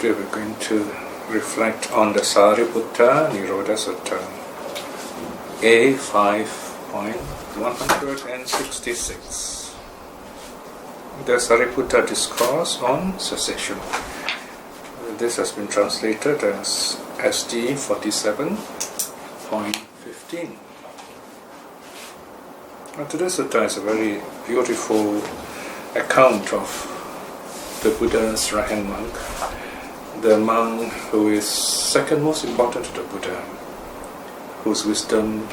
Today we're going to reflect on the Sariputta Nirodha Sutta, A5.166. The Sariputta Discourse on Cessation. This has been translated as SG 47.15. Today's sutta is a very beautiful account of the Buddha's right-hand monk, the monk who is second most important to the Buddha, whose wisdom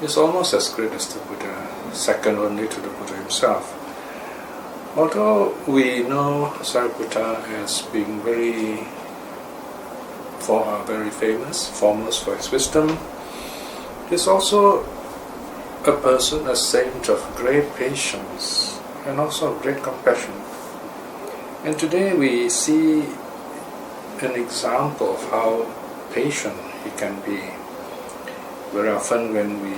is almost as great as the Buddha, second only to the Buddha himself. Although we know Sariputta as being very famous, foremost for his wisdom, he is also a person, a saint of great patience and also of great compassion. And today we see an example of how patient he can be. Very often when we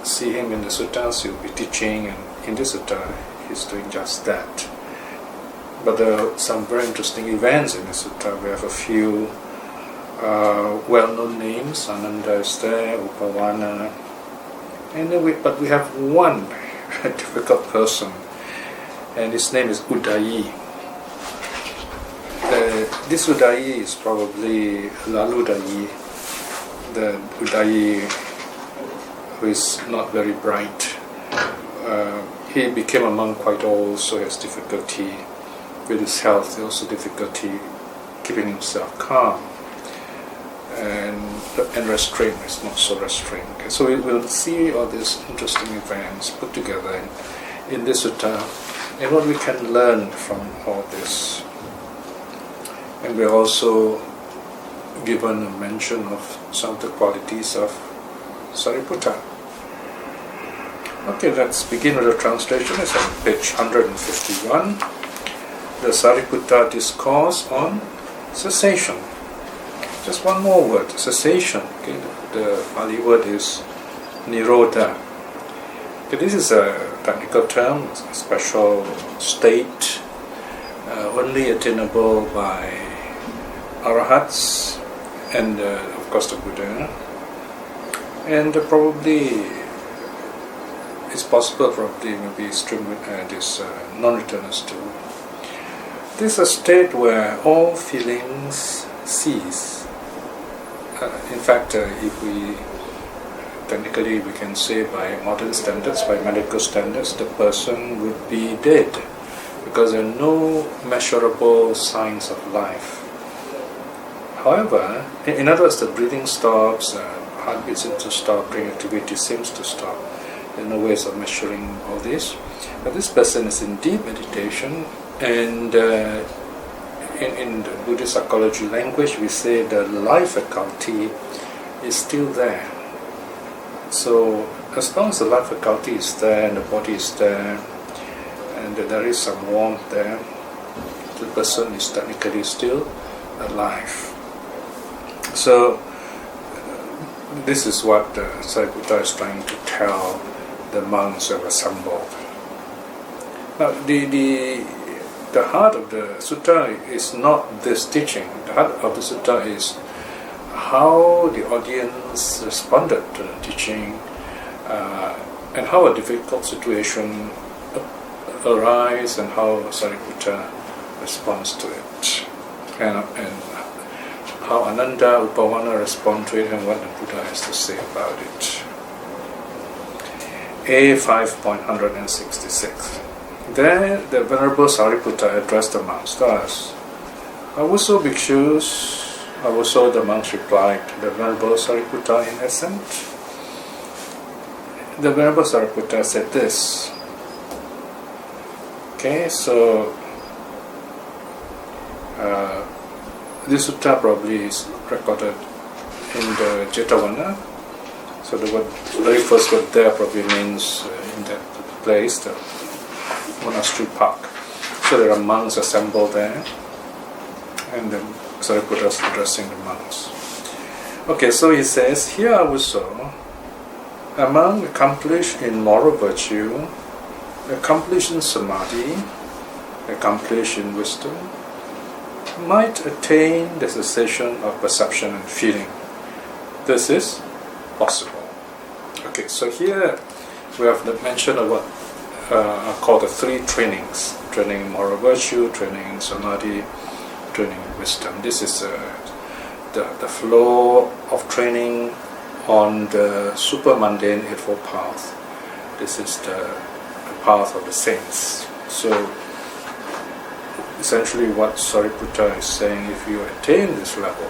see him in the suttas, he'll be teaching, and in this sutta he's doing just that. But there are some very interesting events in the sutta. We have a few well-known names. Ananda is there, Upawana, but we have one difficult person, and his name is Udayi. This Udayi is probably Laludayi, the Udayi who is not very bright. He became a monk quite old, so he has difficulty with his health, also difficulty keeping himself calm, and restraint is not so restrained. Okay, so we will see all these interesting events put together in this sutta and what we can learn from all this. And we're also given a mention of some of the qualities of Sariputta. Okay, let's begin with the translation. It's on page 151. The Sariputta Discourse on Cessation. Just one more word, cessation. Okay, the Pali word is Nirodha. Okay, this is a technical term, a special state only attainable by Arahats and of course the Buddha, and probably it's possible maybe this non-returners too. This is a state where all feelings cease. In fact, if we technically we can say by modern standards, by medical standards, the person would be dead because there are no measurable signs of life. However, in other words, the breathing stops, heartbeat seems to stop, brain activity seems to stop. There are no ways of measuring all this. But this person is in deep meditation, and in the Buddhist psychology language, we say the life faculty is still there. So as long as the life faculty is there and the body is there, and there is some warmth there, the person is technically still alive. So this is what Sariputta is trying to tell the monks who have assembled. Now the heart of the sutta is not this teaching. The heart of the sutta is how the audience responded to the teaching and how a difficult situation arises and how Sariputta responds to it, and how Ananda, Upawana respond to it, and what the Buddha has to say about it. A5.166. There, the Venerable Sariputta addressed the monks thus: Avuso bhikshus, Avuso, the monks replied, the Venerable Sariputta in assent. The Venerable Sariputta said this. Okay, so this sutta probably is recorded in the Jetavana. So the very first word there probably means in that place, the monastery park. So there are monks assembled there, and then Sariputta is addressing the monks. Okay, so he says, here Avuso, a monk accomplished in moral virtue, accomplished in samadhi, accomplished in wisdom, might attain the cessation of perception and feeling. This is possible. Okay, so here we have the mention of what are called the three trainings: training in moral virtue, training in samadhi, training in wisdom. This is the flow of training on the super mundane Eightfold Path. This is the path of the saints. So essentially what Sariputta is saying, if you attain this level,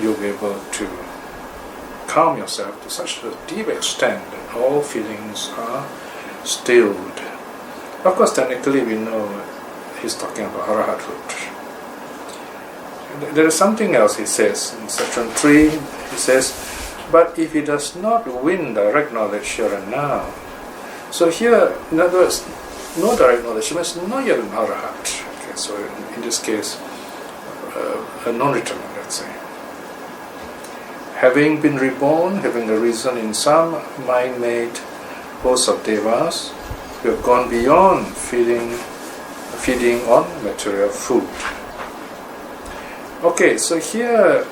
you'll be able to calm yourself to such a deep extent that all feelings are stilled. Of course, technically we know he's talking about arahathood. There is something else he says in section 3. He says, but if he does not win direct knowledge here and now, so here, in other words, no direct knowledge means not yet an arahat. Okay, so in this case, a non-returner, let's say. Having been reborn, having arisen in some mind-made host of devas, we have gone beyond feeding on material food. Okay, so here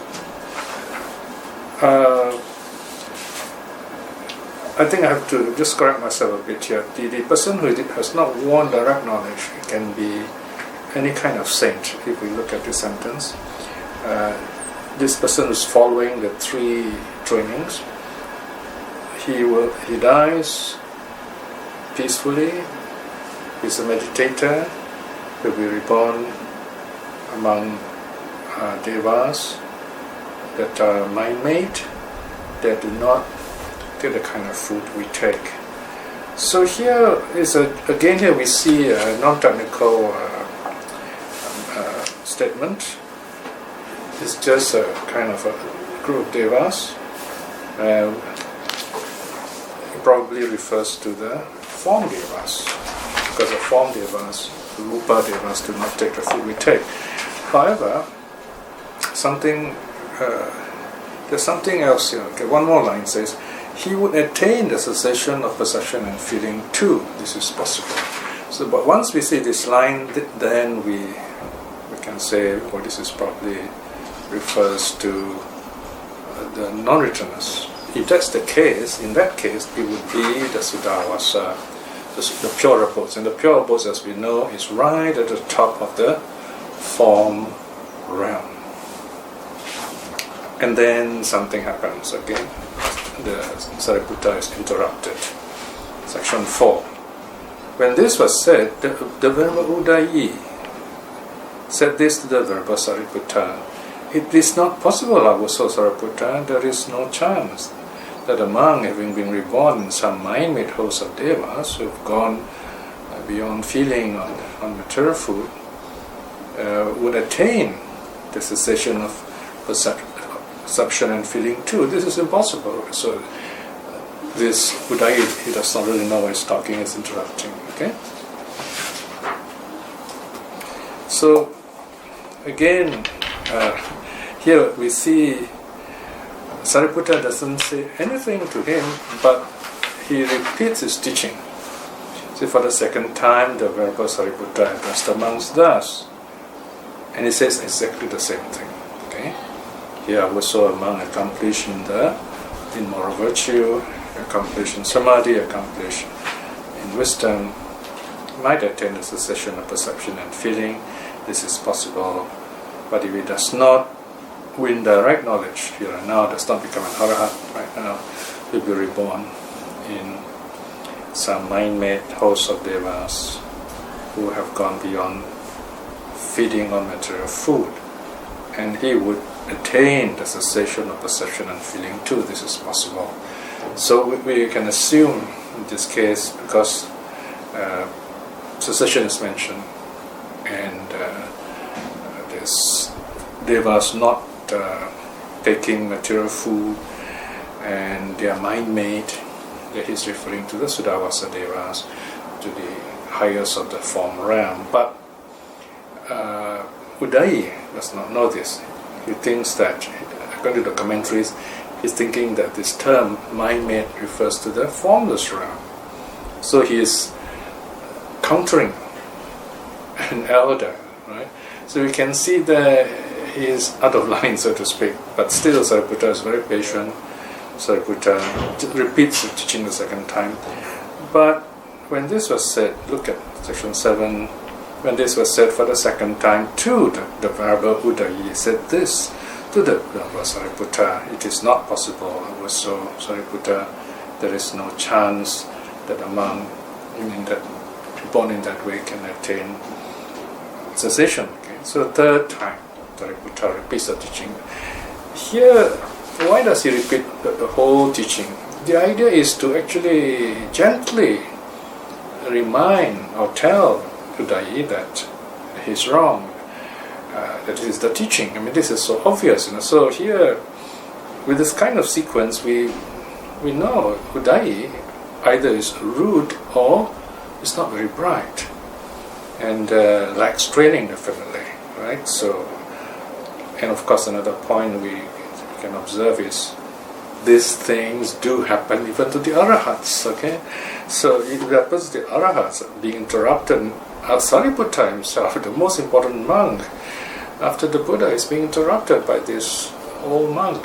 I think I have to just correct myself a bit here. The person who has not won direct knowledge can be any kind of saint. If we look at this sentence, this person is following the three trainings. He dies peacefully. He's a meditator. He'll be reborn among devas that are mind-made, that do not take the kind of food we take. So here is again here we see a non-technical statement. It's just a kind of a group of devas. It probably refers to the form devas, because the form devas, the rupa devas, do not take the food we take. However, there's something else here. Okay, one more line says, he would attain the cessation of perception and feeling too. This is possible. So, but once we see this line, then we can say, oh, this is probably refers to the non-returners. If that's the case, in that case, it would be the Sudhavasa, the pure abodes. And the pure abodes, as we know, is right at the top of the form realm. And then something happens again. The Sariputta is interrupted. Section 4. When this was said, the Venerable Udayi said this to the Venerable Sariputta. It is not possible, Avuso Sariputta, there is no chance that a monk, having been reborn in some mind-made host of devas who have gone beyond feeling on material food, would attain the cessation of perception and feeling too. This is impossible. So this Udayi, he does not really know what he's talking, is interrupting. Okay? So again, here we see Sariputta doesn't say anything to him, but he repeats his teaching. See, for the second time, the Venerable Sariputta addressed the monks thus, and he says exactly the same thing. Okay, here also a monk accomplished in moral virtue, accomplished in samadhi, accomplished in wisdom, might attain the cessation of perception and feeling. This is possible, but if he does not win direct knowledge here and now, does not become an arahat right now, will be reborn in some mind-made host of devas who have gone beyond feeding on material food, and he would attain the cessation of perception and feeling too. This is possible. So we can assume in this case, because cessation is mentioned, and this devas not taking material food, and they are mind-made, that he's referring to the Sudhavasa devas, to the highest of the form realm. But Udayi does not know this. He thinks that, according to the commentaries, he's thinking that this term mind-made refers to the formless realm. So he is countering an elder, right? So we can see that he is out of line, so to speak. But still, Sariputta is very patient. Sariputta repeats the teaching the second time. But when this was said, look at section 7, when this was said for the second time to the Venerable Udayi, said this to the Venerable Sariputta: it is not possible, so Sariputta, there is no chance that a monk born in that way can attain cessation. Okay? So third time, Sariputta repeats the teaching. Here, why does he repeat the whole teaching? The idea is to actually gently remind or tell Udayi that he's wrong, that is the teaching. I mean, this is so obvious, So here, with this kind of sequence, we know Udayi either is rude or is not very bright, and lacks training definitely, right? So, and of course, another point we can observe is these things do happen even to the Arahats, okay? So it happens to the Arahats being interrupted. Sariputta himself, the most important monk after the Buddha, is being interrupted by this old monk.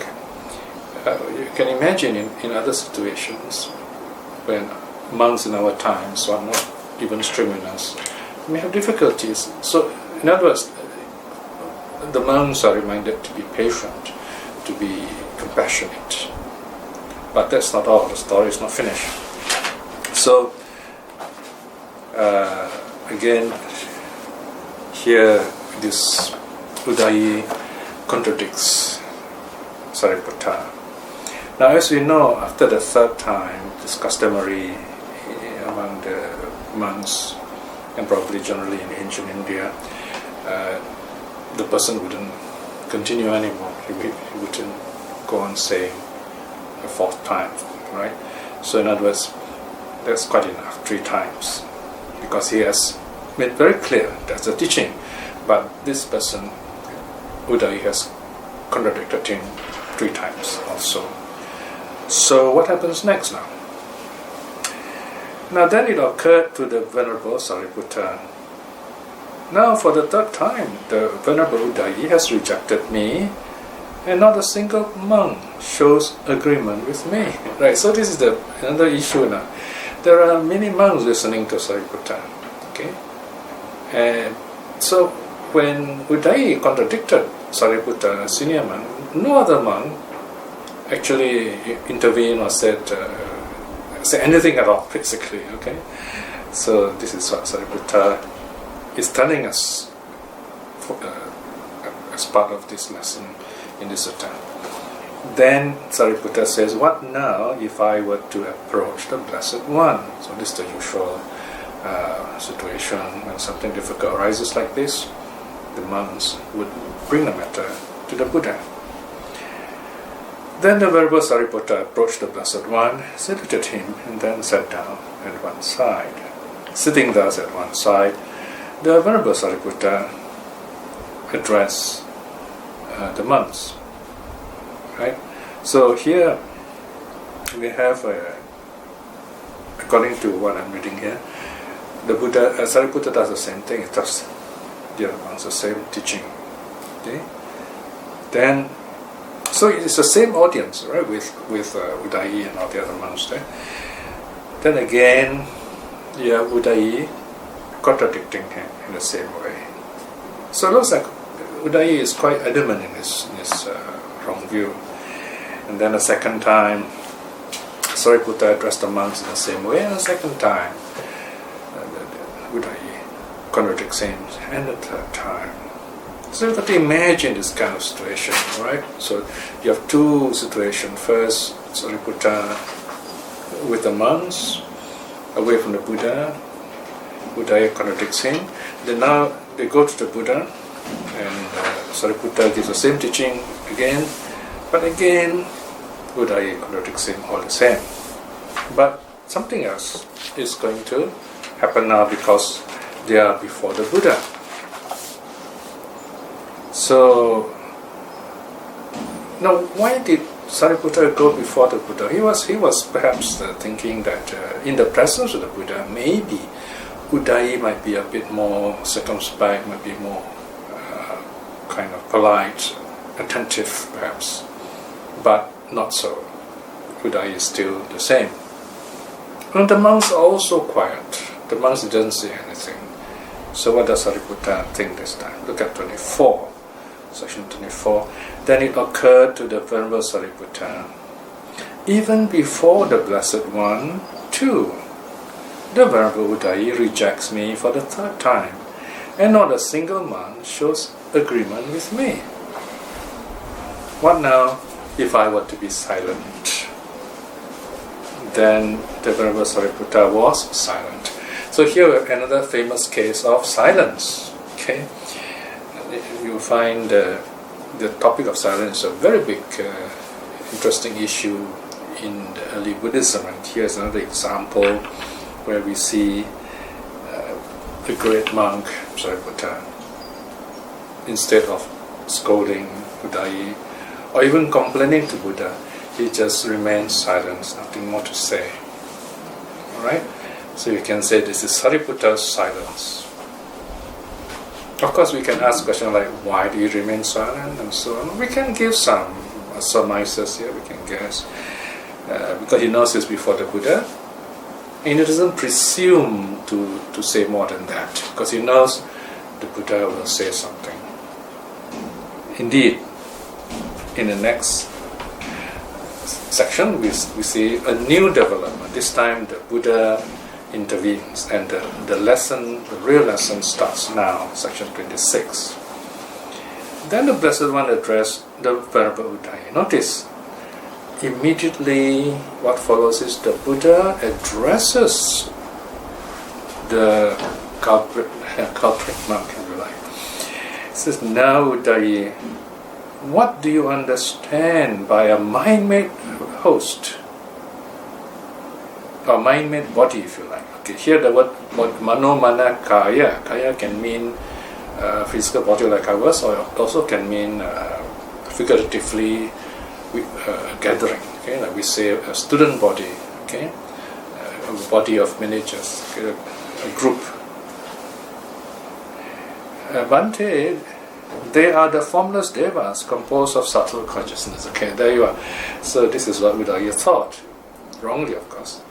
You can imagine in other situations when monks in our times are not even strenuous, may have difficulties. So in other words, the monks are reminded to be patient, to be compassionate. But that's not all, the story is not finished. So again, here this Udayi contradicts Sariputta. Now, as we know, after the third time, it's customary among the monks, and probably generally in ancient India, the person wouldn't continue anymore. He wouldn't go on saying a fourth time, right? So in other words, that's quite enough, 3 times, because he has made very clear that's the teaching. But this person, Udayi, has contradicted him 3 times also. So what happens next now? Now then it occurred to the Venerable Sariputta. Now for the 3rd time, the Venerable Udayi has rejected me, and not a single monk shows agreement with me. Right, so this is another issue now. There are many monks listening to Sariputta. Okay? And so when Udayi contradicted Sariputta, a senior monk, no other monk actually intervened or said anything at all, basically. Okay? So this is what Sariputta is telling us as part of this lesson in this attempt. Then Sariputta says, what now if I were to approach the Blessed One? So this is the usual situation when something difficult arises like this. The monks would bring the matter to the Buddha. Then the Venerable Sariputta approached the Blessed One, saluted him, and then sat down at one side. Sitting thus at one side, the Venerable Sariputta addressed the monks. Right? So here we have, according to what I'm reading here, the Buddha, Sariputta does the same thing. It does the other monks the same teaching. Okay? Then, so it's the same audience, right? With Udayi and all the other monks there. Then again, Udayi contradicting him in the same way. So it looks like Udayi is quite adamant in his wrong view. And then a second time, Sariputta addressed the monks in the same way, and a second time, Udayi contradicts him, and the 3rd time. So you have to imagine this kind of situation, right? So you have 2 situations. First, Sariputta with the monks, away from the Buddha. Udayi contradicts him. Then now they go to the Buddha, and Sariputta gives the same teaching again, but again Udayi contradicts him all the same. But something else is going to happen now because they are before the Buddha. So now, why did Sariputta go before the Buddha? He was perhaps thinking that in the presence of the Buddha, maybe Udayi might be a bit more circumspect, might be more kind of polite, attentive perhaps, but not so. Buddha is still the same. And the monks are also quiet. The monks didn't say anything. So what does Sariputta think this time? Look at 24, section 24. Then it occurred to the Venerable Sariputta, even before the Blessed One, too, the Venerable Udayi rejects me for the third time, and not a single monk shows agreement with me. What now if I were to be silent? Then the Venerable Sariputta was silent. So here we have another famous case of silence. Okay, you find the topic of silence is a very big, interesting issue in the early Buddhism. And here's another example where we see the great monk Sariputta, instead of scolding Udayi or even complaining to Buddha, he just remains silent, nothing more to say. Alright? So you can say this is Sariputta's silence. Of course, we can ask questions like, why do you remain silent, and so on. We can give some surmises here, we can guess. Because he knows this before the Buddha, and he doesn't presume to say more than that, because he knows the Buddha will say something. Indeed, in the next section we see a new development. This time the Buddha intervenes, and the real lesson starts now, section 26. Then the Blessed One addressed the Venerable Udayi. Notice, immediately what follows is the Buddha addresses the culprit monk, if you like. He says, now Udayi, what do you understand by a mind-made host? Or mind-made body, if you like. Okay, here the word mano mana kaya. Kaya can mean physical body like ours, or also can mean figuratively gathering. Okay, like we say a student body. Okay, a body of managers, okay, a group. Bhante, they are the formless devas composed of subtle consciousness. Okay, there you are. So this is what Udayi thought, wrongly of course.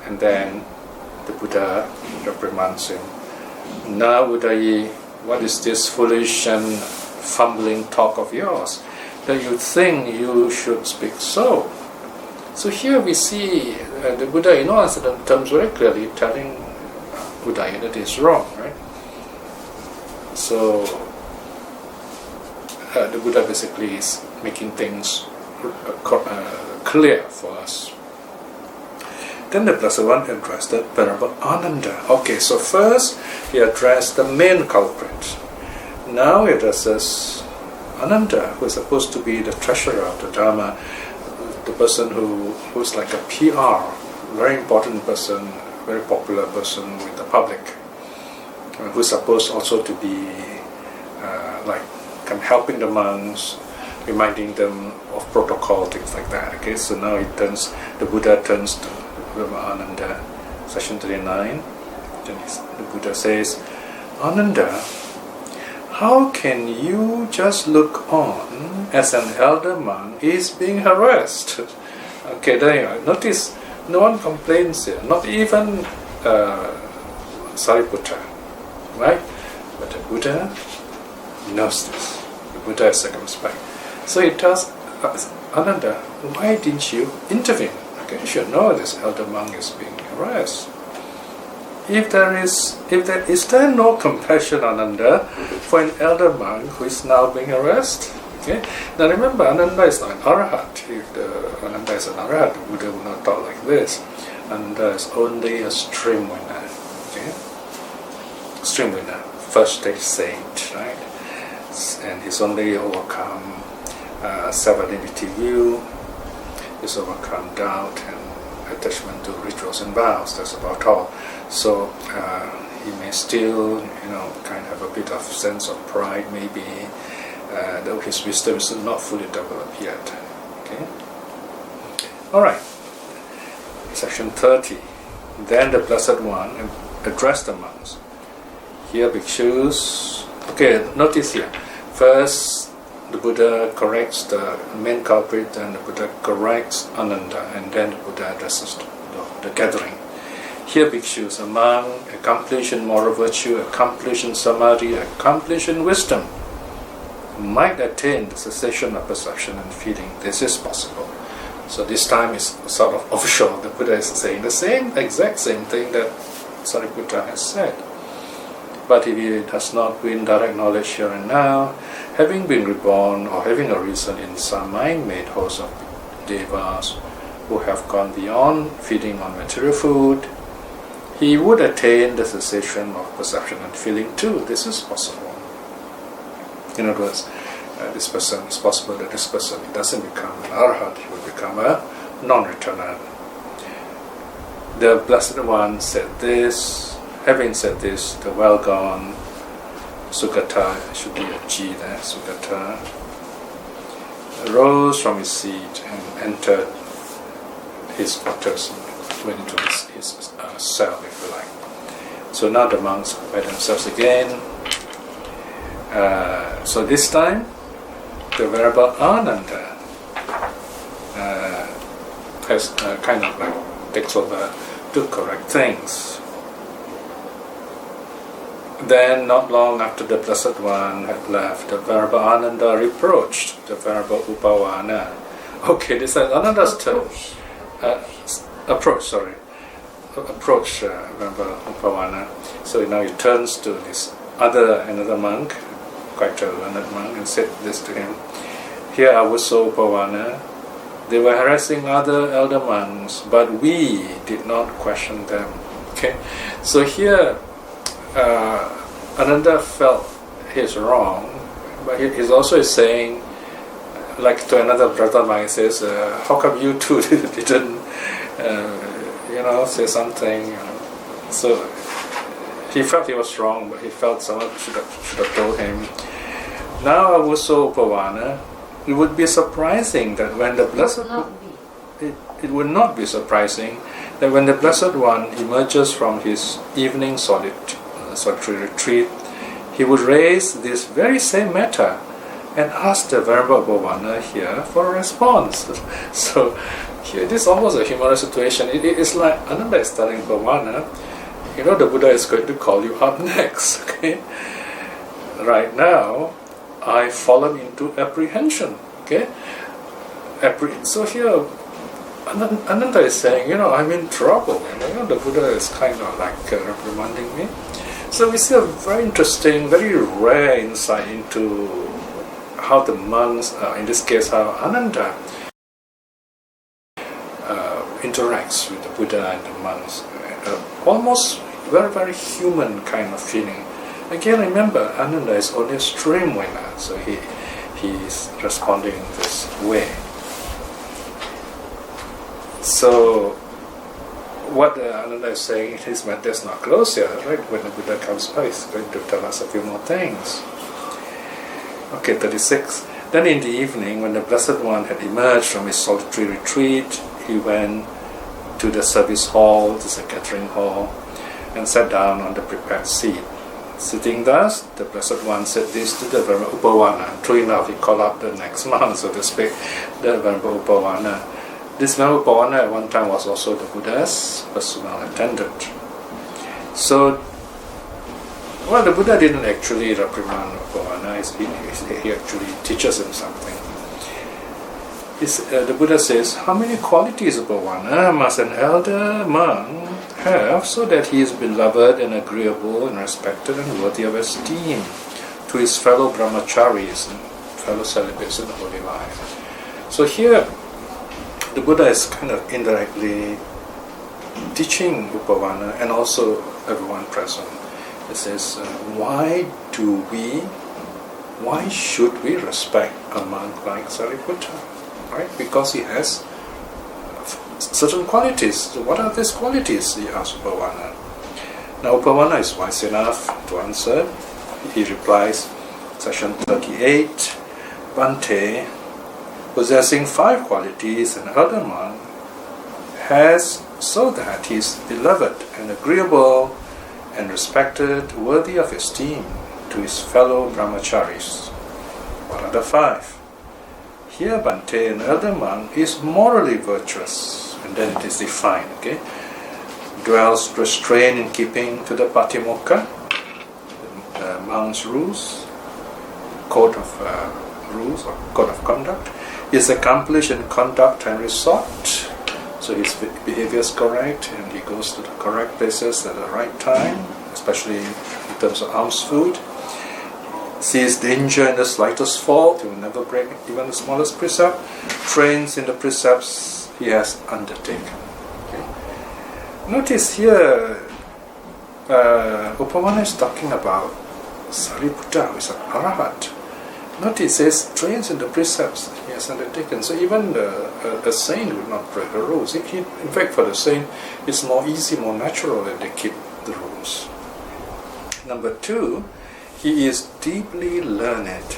And then the Buddha reprimands him. Now Udayi, what is this foolish and fumbling talk of yours, that you think you should speak so? So here we see the Buddha in all uncertain terms very clearly telling Udayi that is wrong, right? So the Buddha basically is making things clear for us. Then the Blessed One addressed the Venerable Ananda. Okay, so first he addressed the main culprit. Now he addresses Ananda, who is supposed to be the treasurer of the Dharma, the person who's like a PR, very important person, very popular person with the public, who's supposed also to be like helping the monks, reminding them of protocol, things like that. Okay, so now the Buddha turns to Ananda, section 39. Then the Buddha says, Ananda, how can you just look on as an elder monk is being harassed? Okay, there you are. Notice, no one complains here, not even Sariputta, right? But the Buddha knows this. The Buddha is circumspect. So he tells Ananda, why didn't you intervene? Okay, you should know this elder monk is being harassed. Is there no compassion, Ananda, for an elder monk who is now being harassed? Okay. Now remember, Ananda is not an arahat. If Ananda is an arahat, the Buddha would not talk like this. Ananda is only a stream winner. Okay, stream winner, first stage saint, right? And he's only overcome self-identity view. He's overcome doubt and attachment to rituals and vows. That's about all. So he may still, kind of have a bit of sense of pride, maybe, though his wisdom is not fully developed yet. Okay. All right. Section 30. Then the Blessed One addressed the monks. Here, bhikshus. Okay, notice here. First, the Buddha corrects the main culprit, and the Buddha corrects Ananda, and then the Buddha addresses the gathering. Here bhikshus, a monk, accomplished in moral virtue, accomplished in samadhi, accomplished in wisdom, might attain the cessation of perception and feeling. This is possible. So this time is sort of official. The Buddha is saying the exact same thing that Sariputta has said. But if he does not win direct knowledge here and now, having been reborn or having arisen in some mind-made host of devas who have gone beyond feeding on material food, he would attain the cessation of perception and feeling too. This is possible. In other words, this person, it's possible that this person, he doesn't become an arhat, he will become a non-returner. The Blessed One said this. Having said this, the well-gone Sugata, should be a G there, Sugata, rose from his seat and entered his quarters, went into his cell, if you like. So now the monks by themselves again. So this time, the Venerable Ananda has kind of like takes over to correct things. Then, not long after the Blessed One had left, the Venerable Ananda reproached the Venerable Upawana. Okay, this is Ananda's turn. Approach Venerable Upawana. So now he turns to this another monk, quite a learned monk, and said this to him. Here, Avuso Upawana, they were harassing other elder monks, but we did not question them. Okay, so here Ananda felt he's wrong, but he's also saying, like to another brother monk, he says, how come you two didn't say something? So he felt he was wrong, but he felt someone should have told him. Now Avuso Upawana, it would be surprising that when the Blessed it would not be surprising that when the Blessed One emerges from his evening solitary retreat, he would raise this very same matter and ask the Venerable Upawana here for a response. So here, this is almost a humorous situation. It's like Ananda is telling Upawana, the Buddha is going to call you up next. Okay, right now, I've fallen into apprehension. Okay, so here, Ananda is saying, I'm in trouble. The Buddha is kind of like reprimanding me. So we see a very interesting, very rare insight into how the monks, in this case, how Ananda interacts with the Buddha and the monks. Almost very, very human kind of feeling. Again, remember, Ananda is only a stream winner, so he's responding this way. So, what Ananda is saying, his matter is not closed yet, right? When the Buddha comes by, he's going to tell us a few more things. Okay, 36. Then in the evening, when the Blessed One had emerged from his solitary retreat, he went to the service hall, this is a gathering hall, and sat down on the prepared seat. Sitting thus, the Blessed One said this to the Venerable Upawana. True enough, he called up the next monk, so to speak, the Venerable Upawana. This Venerable Upawana at one time was also the Buddha's personal attendant. So, the Buddha didn't actually reprimand Upawana, he actually teaches him something. The Buddha says, how many qualities, Upawana, must an elder monk have so that he is beloved and agreeable and respected and worthy of esteem to his fellow brahmacharis and fellow celibates in the holy life? So here, the Buddha is kind of indirectly teaching Upawana and also everyone present. It says, why should we respect a monk like Sariputta? Right? Because he has certain qualities. So what are these qualities? He asked Upawana. Now Upawana is wise enough to answer. He replies, section 38, Bhante, possessing 5 qualities, an elder monk has so that he is beloved and agreeable and respected, worthy of esteem to his fellow brahmacharis. What are the 5? Here Bhante, an elder monk, is morally virtuous, and then it is defined, okay? Dwells restrained in keeping to the Patimokkha, the monk's rules, code of rules or code of conduct, is accomplished in conduct and resort, so his behavior is correct and he goes to the correct places at the right time, especially in terms of alms food. Sees danger in the slightest fault, he will never break even the smallest precept, trains in the precepts he has undertaken. Okay. Notice here, Upamana is talking about Sariputta, who is an Arahat. Notice it says trains in the precepts he has undertaken. So even a saint would not break the rules. In fact, for the saint, it's more easy, more natural that they keep the rules. Number 2, he is deeply learned.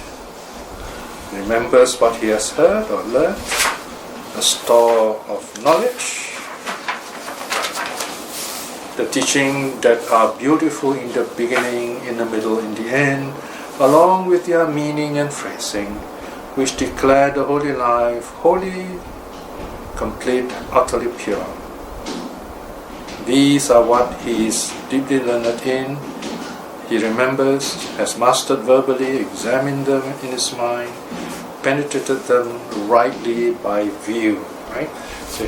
Remembers what he has heard or learned, a store of knowledge, the teaching that are beautiful in the beginning, in the middle, in the end, along with their meaning and phrasing, which declare the holy life holy, complete, utterly pure. These are what he is deeply learned in. He remembers, has mastered verbally, examined them in his mind, penetrated them rightly by view. Right? So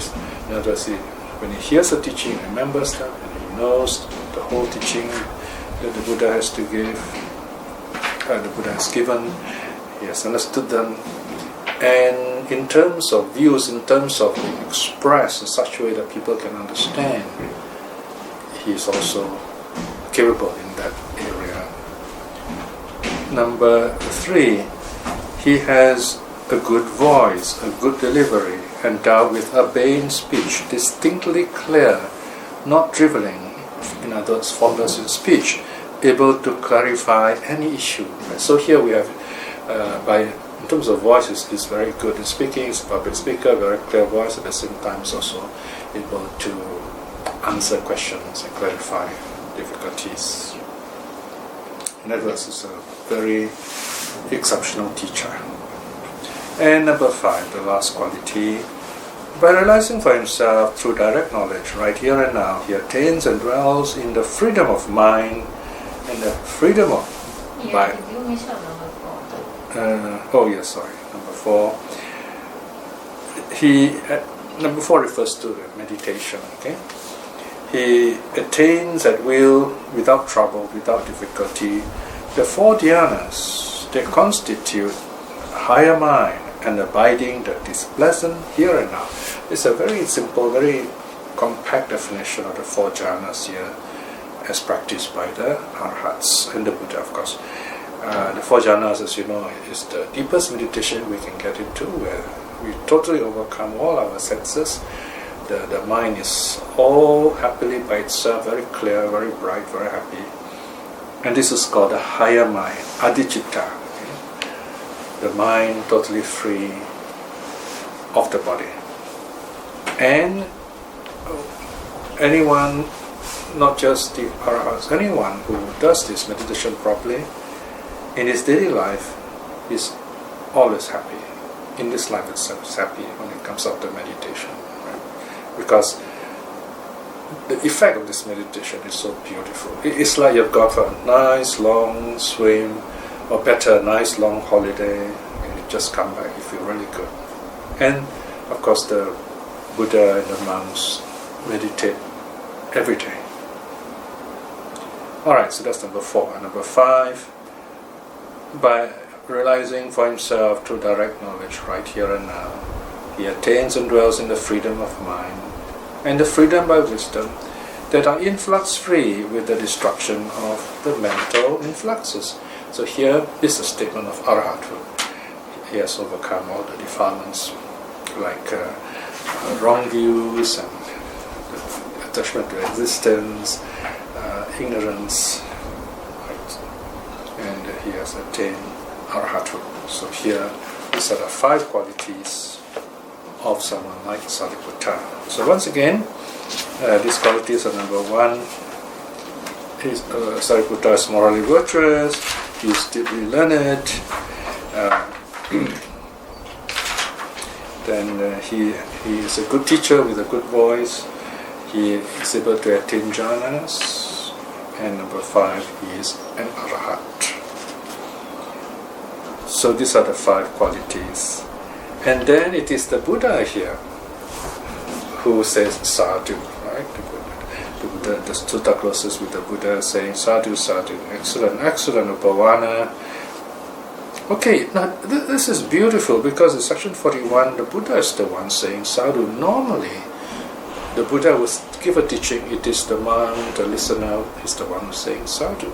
in other words, when he hears a teaching, he remembers them, and he knows the whole teaching that the Buddha has to give. The Buddha has given, he has understood them, and in terms of views, in terms of being expressed in such a way that people can understand, he is also capable in that area. Number 3, he has a good voice, a good delivery, endowed with urbane speech, distinctly clear, not driveling, in other words, formless in speech, able to clarify any issue. So here we have, in terms of voice, is very good in speaking. He's a public speaker, very clear voice. At the same time, is also able to answer questions and clarify difficulties. In other words, he's a very exceptional teacher. And number 5, the last quality. By realizing for himself through direct knowledge, right here and now, he attains and dwells in the freedom of mind and the freedom of by number 4. Number 4 refers to meditation. Okay, he attains at will, without trouble, without difficulty, the 4 dhyanas. They constitute higher mind and abiding that is pleasant here and now. It's a very simple, very compact definition of the 4 jhanas here, as practiced by the Arhats and the Buddha, of course. The 4 jhanas, as you know, is the deepest meditation we can get into, where we totally overcome all our senses. The mind is all happily by itself, very clear, very bright, very happy. And this is called the higher mind, adhicitta. The mind totally free of the body. And anyone, not just the Arahats, anyone who does this meditation properly, in his daily life is always happy. In this life itself is happy when it comes up to meditation. Right? Because the effect of this meditation is so beautiful. It's like you've gone for a nice long swim, or better, a nice long holiday, and you just come back, you feel really good. And of course the Buddha and the monks meditate every day. Alright, so that's number 4. And number 5, by realizing for himself through direct knowledge right here and now, he attains and dwells in the freedom of mind and the freedom by wisdom that are influx-free with the destruction of the mental influxes. So here is a statement of Arahathood. He has overcome all the defilements like wrong views and attachment to existence, ignorance, right? And he has attained Arahathood. So here, these are the 5 qualities of someone like Sariputta. So once again, these qualities are: number 1, Sariputta is morally virtuous, he is deeply learned, Then he is a good teacher with a good voice. He is able to attain jhanas. And number 5, he is an arahat. So these are the 5 qualities. And then it is the Buddha here who says sadhu, right? The Buddha, the sutta closes with the Buddha saying sadhu, sadhu, excellent, excellent, Upawana. Okay, now this is beautiful because in section 41, the Buddha is the one saying sadhu. Normally, the Buddha would give a teaching, it is the monk, the listener, is the one who's saying sadhu.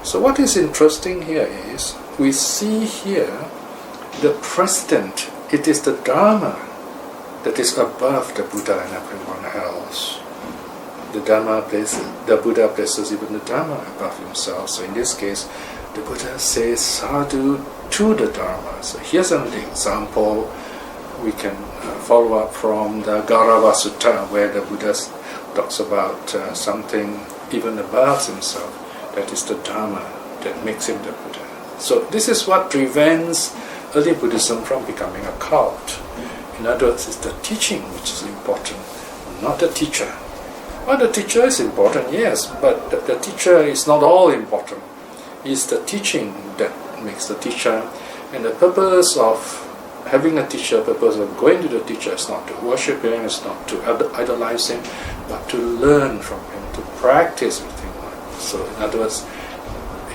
So what is interesting here is, we see here the precedent, it is the Dharma that is above the Buddha and everyone else. The Buddha places even the Dharma above himself. So in this case, the Buddha says sadhu to the Dharma. So here's another example we can follow up from the Gaurava Sutta, where the Buddha talks about something even above himself, that is the Dharma that makes him the Buddha. So this is what prevents early Buddhism from becoming a cult. In other words, it's the teaching which is important, not the teacher. Well, the teacher is important, yes, but the teacher is not all important. It's the teaching that makes the teacher. And the purpose of having a teacher, the purpose of going to the teacher is not to worship him, is not to idolize him, but to learn from him, to practice with him. So in other words,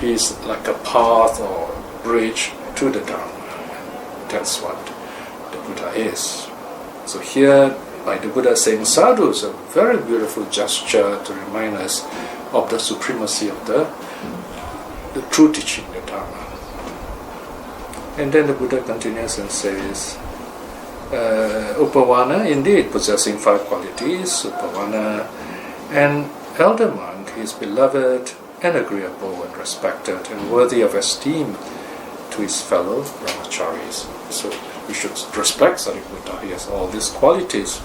he is like a path or bridge to the Dharma. That's what the Buddha is. So here, like the Buddha saying sadhu is a very beautiful gesture to remind us of the supremacy of the true teaching, the Dharma. And then the Buddha continues and says, Upawana, indeed possessing 5 qualities, Upawana, an elder monk is beloved and agreeable and respected and worthy of esteem to his fellow brahmacharis. So we should respect Sariputta. He has all these qualities.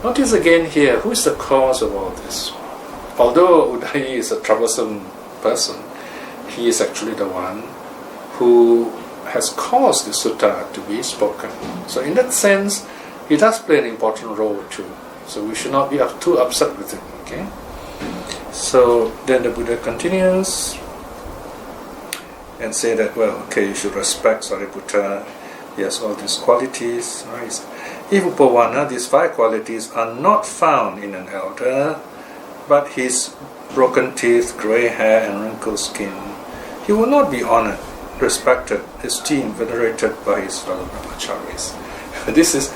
Notice again here, who is the cause of all this? Although Udayi is a troublesome person, he is actually the one who has caused the sutta to be spoken. So in that sense, he does play an important role too. So we should not be too upset with him. Okay. So then the Buddha continues and say that, well, okay, you should respect Sariputta. He has all these qualities. Right? If Upawana, these 5 qualities are not found in an elder, but his broken teeth, grey hair, and wrinkled skin, he will not be honored, respected, esteemed, venerated by his fellow brahmacharis. This is,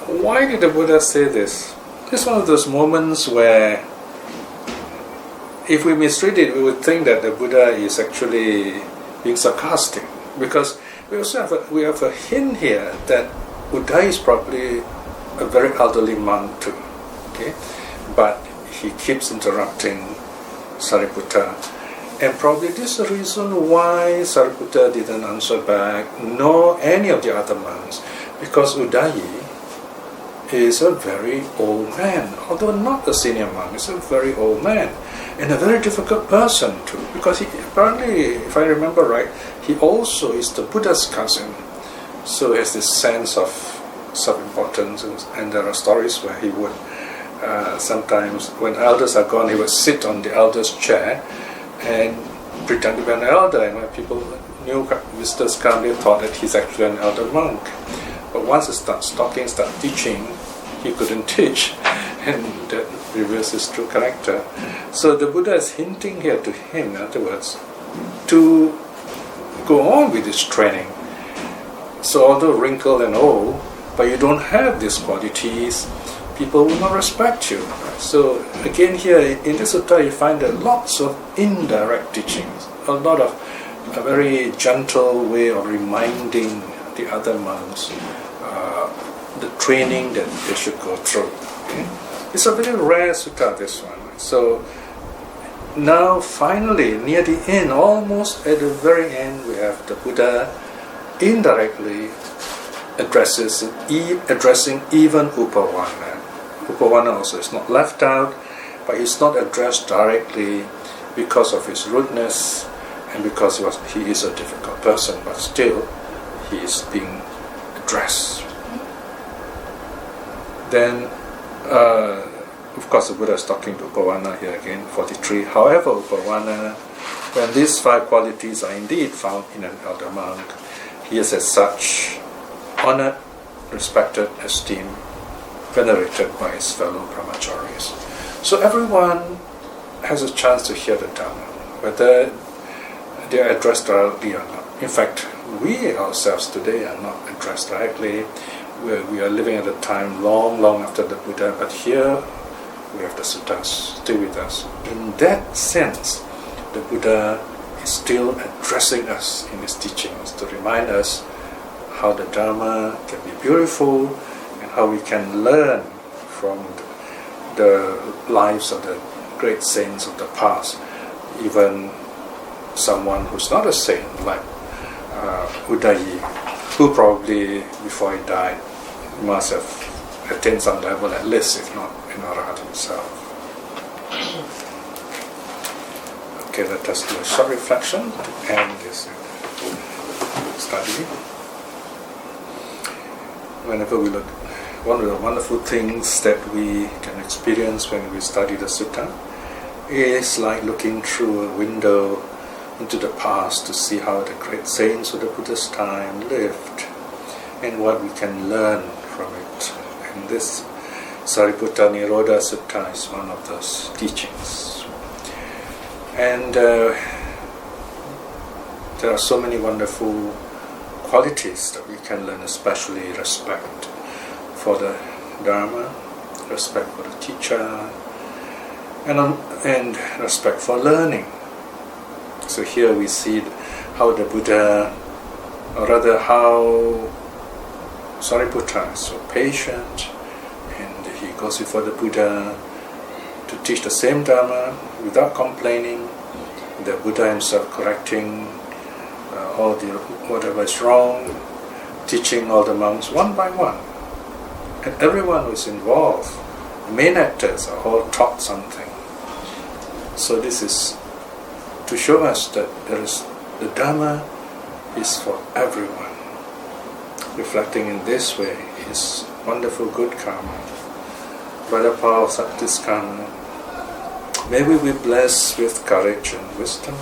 why did the Buddha say this? It's one of those moments where, if we misread it, we would think that the Buddha is actually being sarcastic, because we also have a hint here that Udayi is probably a very elderly monk too. Okay, but he keeps interrupting Sariputta. And probably this is the reason why Sariputta didn't answer back, nor any of the other monks, because Udayi is a very old man, although not a senior monk, he's a very old man, and a very difficult person too, because he apparently, if I remember right, he also is the Buddha's cousin, so he has this sense of self-importance, and there are stories where he would, sometimes when elders are gone, he would sit on the elder's chair, and pretend to be an elder, and when people, new visitors come, they thought that he's actually an elder monk. But once he starts talking, starts teaching, he couldn't teach, and that reveals his true character. So the Buddha is hinting here to him, in other words, to go on with his training. So although wrinkled and old, but you don't have these qualities, people will not respect you. So again here in this sutta you find that lots of indirect teachings, a lot of a very gentle way of reminding the other monks the training that they should go through. Okay? It's a very rare sutta, this one. So now finally, near the end, almost at the very end, we have the Buddha indirectly addressing even Upawana. Upawana also is not left out, but it's not addressed directly because of his rudeness and because he is a difficult person, but still he is being addressed. Then, of course, the Buddha is talking to Upawana here again, 43. However, Upawana, when these 5 qualities are indeed found in an elder monk, he is as such honored, respected, esteemed, venerated by his fellow brahmacharis. So everyone has a chance to hear the Dhamma, whether they are addressed directly or not. In fact, we ourselves today are not addressed directly. We are living at a time long, long after the Buddha, but here we have the suttas still with us. In that sense, the Buddha is still addressing us in his teachings to remind us how the Dharma can be beautiful and how we can learn from the lives of the great saints of the past. Even someone who's not a saint, like Udayi, who probably before he died must have attained some level at least, if not an Arhat himself. Okay, let us do a short reflection to end this study. Whenever we look, one of the wonderful things that we can experience when we study the sutta is like looking through a window into the past to see how the great saints of the Buddha's time lived and what we can learn from it. And this Sariputta Nirodha Sutta is one of those teachings. And there are so many wonderful qualities that we can learn, especially respect for the Dharma, respect for the teacher, and respect for learning. So here we see how the Buddha, or rather how Sariputta is so patient, and he goes before the Buddha to teach the same Dharma without complaining, the Buddha himself correcting all the whatever is wrong, teaching all the monks one by one. And everyone who is involved, the main actors, are all taught something. So this is to show us that the Dharma is for everyone. Reflecting in this way is wonderful good karma. Brother Paul Satiskarma, may we be blessed with courage and wisdom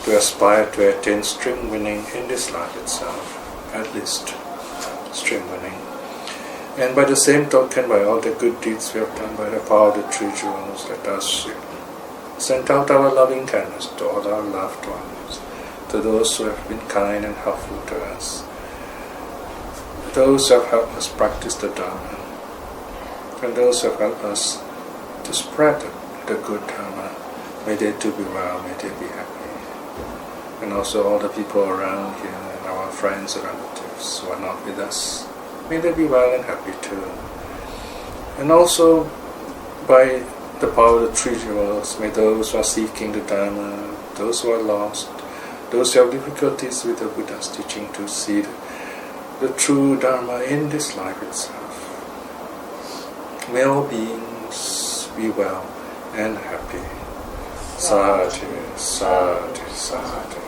to aspire to attain stream winning in this life itself, at least stream winning. And by the same token, by all the good deeds we have done, by the power of the three jewels, let us send out our loving kindness to all our loved ones, to those who have been kind and helpful to us, those who have helped us practice the Dharma, and those who have helped us to spread the good Dharma. May they too be well, may they be happy. And also all the people around here, and our friends and relatives who are not with us, may they be well and happy too. And also, by the power of the three jewels, may those who are seeking the Dharma, those who are lost, those who have difficulties with the Buddha's teaching to see the true Dharma in this life itself. May all beings be well and happy. Sadhu, sadhu, sadhu.